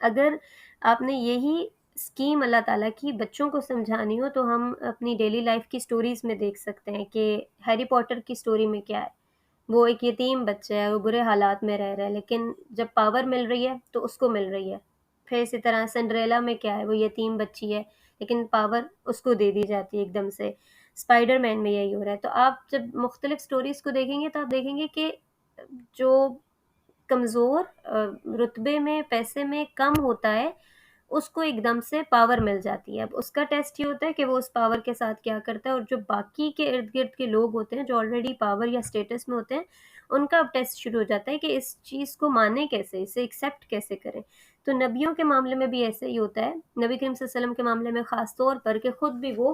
اگر آپ نے یہی اسکیم اللہ تعالیٰ کی بچوں کو سمجھانی ہو تو ہم اپنی ڈیلی لائف کی سٹوریز میں دیکھ سکتے ہیں کہ ہیری پوٹر کی سٹوری میں کیا ہے. وہ ایک یتیم بچہ ہے، وہ برے حالات میں رہ رہا ہے، لیکن جب پاور مل رہی ہے تو اس کو مل رہی ہے. پھر اسی طرح سنڈریلا میں کیا ہے، وہ یتیم بچی ہے لیکن پاور اس کو دے دی جاتی ہے ایک دم سے. اسپائڈر مین میں یہی ہو رہا ہے. تو آپ جب مختلف سٹوریز کو دیکھیں گے تو آپ دیکھیں گے کہ جو کمزور رتبے میں پیسے میں کم ہوتا ہے اس کو ایک دم سے پاور مل جاتی ہے. اب اس کا ٹیسٹ یہ ہوتا ہے کہ وہ اس پاور کے ساتھ کیا کرتا ہے، اور جو باقی کے ارد گرد کے لوگ ہوتے ہیں جو آلریڈی پاور یا اسٹیٹس میں ہوتے ہیں ان کا اب ٹیسٹ شروع ہو جاتا ہے کہ اس چیز کو مانے کیسے، اسے ایکسیپٹ کیسے کریں. تو نبیوں کے معاملے میں بھی ایسے ہی ہوتا ہے. نبی کریم صلی اللہ علیہ وسلم کے معاملے میں خاص طور پر کہ خود بھی وہ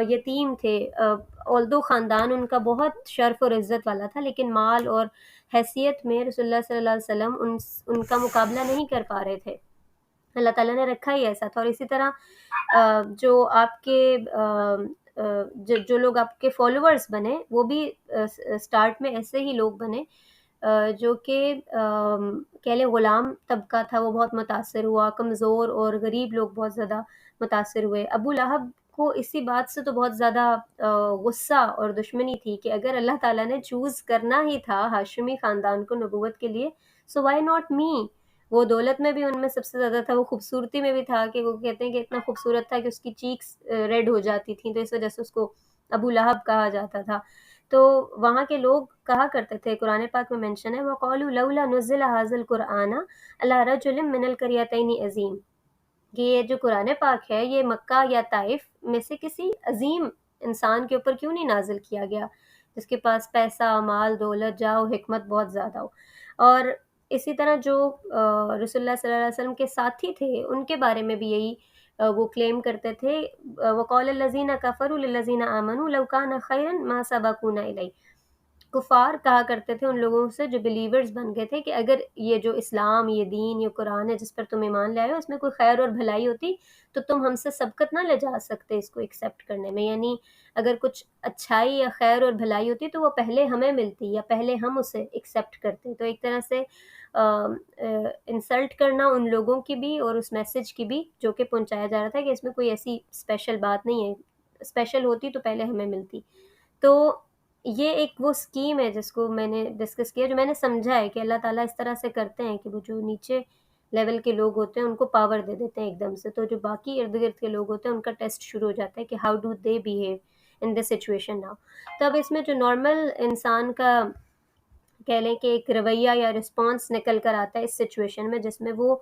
یتیم تھے، اولدو خاندان ان کا بہت شرف اور عزت والا تھا، لیکن مال اور حیثیت میں رسول اللہ صلی اللہ علیہ وسلم ان کا مقابلہ نہیں کر پا رہے تھے. اللہ تعالیٰ نے رکھا ہی ایسا تھا. اور اسی طرح جو آپ کے جو لوگ آپ کے فالوورز بنے وہ بھی سٹارٹ میں ایسے ہی لوگ بنے جو کہ کہہ لیں غلام طبقہ تھا، وہ بہت متاثر ہوا. کمزور اور غریب لوگ بہت زیادہ متاثر ہوئے. ابو لہب کو اسی بات سے تو بہت زیادہ غصہ اور دشمنی تھی کہ اگر اللہ تعالیٰ نے چوز کرنا ہی تھا ہاشمی خاندان کو نبوت کے لیے، سو وائی ناٹ می. وہ دولت میں بھی ان میں سب سے زیادہ تھا، وہ خوبصورتی میں بھی تھا کہ وہ کہتے ہیں کہ اتنا خوبصورت تھا کہ اس کی چیکس ریڈ ہو جاتی تھیں، تو اس وجہ سے اس کو ابو لہب کہا جاتا تھا. تو وہاں کے لوگ کہا کرتے تھے، قرآن پاک میں مینشن ہے، وَقَالُوا لَوْلَا نُزِّلَ هَٰذَا الْقُرْآنَ عَلَىٰ رَجُلٍ مِّنَ الْقَرْيَتَيْنِ عَظِيمٍ، کہ یہ جو قرآن پاک ہے یہ مکہ یا طائف میں سے کسی عظیم انسان کے اوپر کیوں نہیں نازل کیا گیا جس کے پاس پیسہ، مال، دولت، جاہ و حکمت بہت زیادہ ہو. اور اسی طرح جو رسول اللہ صلی اللہ علیہ وسلم کے ساتھی تھے ان کے بارے میں بھی یہی وہ کلیم کرتے تھے. وقال الذین کفروا للذین آمنوا لو کان خیرا ما سبقونا الیہ. کفار کہا کرتے تھے ان لوگوں سے جو بلیورز بن گئے تھے کہ اگر یہ جو اسلام، یہ دین، یہ قرآن ہے جس پر تم ایمان لائے ہو، اس میں کوئی خیر اور بھلائی ہوتی تو تم ہم سے سبقت نہ لے جا سکتے اس کو ایکسیپٹ کرنے میں. یعنی اگر کچھ اچھائی یا خیر اور بھلائی ہوتی تو وہ پہلے ہمیں ملتی یا پہلے ہم اسے ایکسیپٹ کرتے. تو ایک طرح سے انسلٹ کرنا ان لوگوں کی بھی اور اس میسج کی بھی جو کہ پہنچایا جا رہا تھا کہ اس میں کوئی ایسی اسپیشل بات نہیں ہے، اسپیشل ہوتی تو پہلے ہمیں ملتی. تو یہ ایک وہ اسکیم ہے جس کو میں نے ڈسکس کیا، جو میں نے سمجھا ہے کہ اللہ تعالیٰ اس طرح سے کرتے ہیں کہ وہ جو نیچے لیول کے لوگ ہوتے ہیں ان کو پاور دے دیتے ہیں ایک دم سے، تو جو باقی ارد گرد کے لوگ ہوتے ہیں ان کا ٹیسٹ شروع ہو جاتا ہے کہ how do they behave in this situation now. تو اب اس میں جو نارمل انسان کا کہہ لیں کہ ایک رویہ یا رسپانس نکل کر آتا ہے اس سچویشن میں، جس میں وہ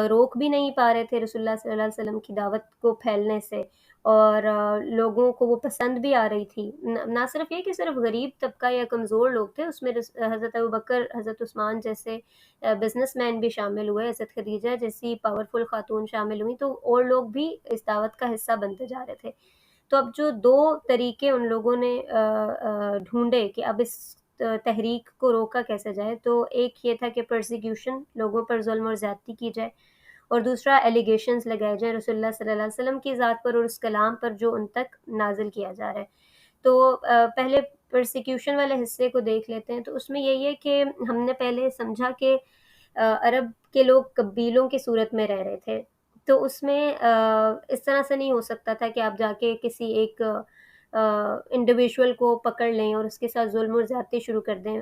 روک بھی نہیں پا رہے تھے رسول اللہ صلی اللہ علیہ وسلم کی دعوت کو پھیلنے سے، اور لوگوں کو وہ پسند بھی آ رہی تھی. نہ صرف یہ کہ صرف غریب طبقہ یا کمزور لوگ تھے، اس میں حضرت ابوبکر، حضرت عثمان جیسے بزنس مین بھی شامل ہوئے، حضرت خدیجہ جیسی پاورفل خاتون شامل ہوئیں، تو اور لوگ بھی اس دعوت کا حصہ بنتے جا رہے تھے. تو اب جو دو طریقے ان لوگوں نے ڈھونڈے کہ اب اس تحریک کو روکا کیسے جائے، تو ایک یہ تھا کہ پرسیکیوشن، لوگوں پر ظلم اور زیادتی کی جائے، اور دوسرا ایلیگیشنز لگائے جائیں رسول اللہ صلی اللہ علیہ وسلم کی ذات پر اور اس کلام پر جو ان تک نازل کیا جا رہا ہے. تو پہلے پرسیکیوشن والے حصے کو دیکھ لیتے ہیں. تو اس میں یہی ہے کہ ہم نے پہلے سمجھا کہ عرب کے لوگ قبیلوں کی صورت میں رہ رہے تھے، تو اس میں اس طرح سے نہیں ہو سکتا تھا کہ آپ جا کے کسی ایک انڈیویژول کو پکڑ لیں اور اس کے ساتھ ظلم اور زیادتی شروع کر دیں.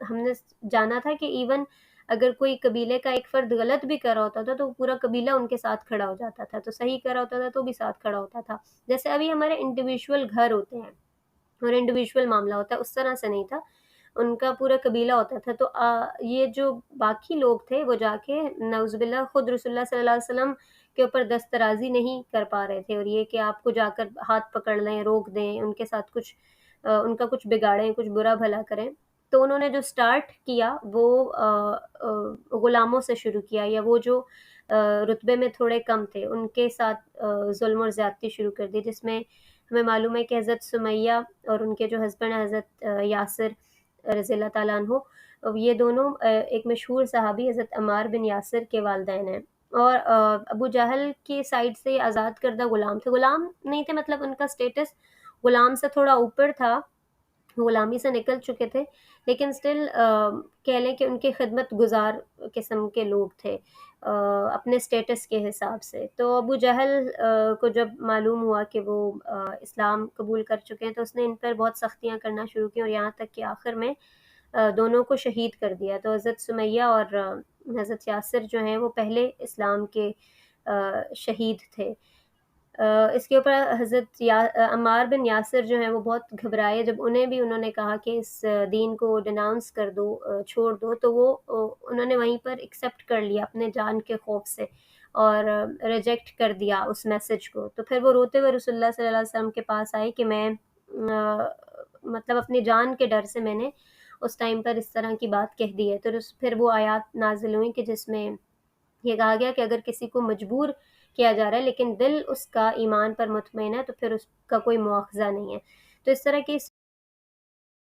ہم نے جانا تھا کہ ایون اگر کوئی قبیلے کا ایک فرد غلط بھی کر رہا ہوتا تھا تو پورا قبیلہ ان کے ساتھ کھڑا ہو جاتا تھا، تو صحیح کر رہا ہوتا تھا تو بھی ساتھ کھڑا ہوتا تھا. جیسے ابھی ہمارے انڈیویژول گھر ہوتے ہیں اور انڈیویژول معاملہ ہوتا ہے، اس طرح سے نہیں تھا، ان کا پورا قبیلہ ہوتا تھا. تو یہ جو باقی لوگ تھے وہ جا کے نعوذ باللہ خود رسول اللہ صلی اللہ علیہ وسلم کے اوپر دست درازی نہیں کر پا رہے تھے، اور یہ کہ آپ کو جا کر ہاتھ پکڑ لیں، روک دیں، ان کے ساتھ کچھ ان کا کچھ بگاڑیں، کچھ برا بھلا کریں. تو انہوں نے جو سٹارٹ کیا وہ غلاموں سے شروع کیا، یا وہ جو رتبے میں تھوڑے کم تھے ان کے ساتھ ظلم اور زیادتی شروع کر دی، جس میں ہمیں معلوم ہے کہ حضرت سمیہ اور ان کے جو ہسبینڈ ہیں حضرت یاسر رضی اللہ تعالیٰ عنہ، یہ دونوں ایک مشہور صحابی حضرت عمار بن یاسر کے والدین ہیں. اور ابو جہل کی سائڈ سے یہ آزاد کردہ غلام تھے، غلام نہیں تھے، مطلب ان کا سٹیٹس غلام سے تھوڑا اوپر تھا، غلامی سے نکل چکے تھے، لیکن سٹل کہہ لیں کہ ان کے خدمت گزار قسم کے لوگ تھے. اپنے اسٹیٹس کے حساب سے۔ تو ابو جہل کو جب معلوم ہوا کہ وہ اسلام قبول کر چکے ہیں تو اس نے ان پر بہت سختیاں کرنا شروع کی، اور یہاں تک کہ آخر میں دونوں کو شہید کر دیا۔ تو حضرت سمیہ اور حضرت یاسر جو ہیں وہ پہلے اسلام کے شہید تھے۔ اس کے اوپر حضرت عمار بن یاسر جو ہیں وہ بہت گھبرائے، جب انہوں نے کہا کہ اس دین کو ڈیناؤنس کر دو، چھوڑ دو، تو وہ انہوں نے وہیں پر ایکسیپٹ کر لیا اپنے جان کے خوف سے، اور ریجیکٹ کر دیا اس میسج کو۔ تو پھر وہ روتے ہوئے رسول اللہ صلی اللہ علیہ وسلم کے پاس آئے کہ میں مطلب اپنی جان کے ڈر سے میں نے اس ٹائم پر اس طرح کی بات کہہ دی ہے۔ تو پھر وہ آیات نازل ہوئیں کہ جس میں یہ کہا گیا کہ اگر کسی کو مجبور کیا جا رہا ہے لیکن دل اس کا ایمان پر مطمئن ہے تو پھر اس کا کوئی مواخذہ نہیں ہے۔ تو اس طرح کی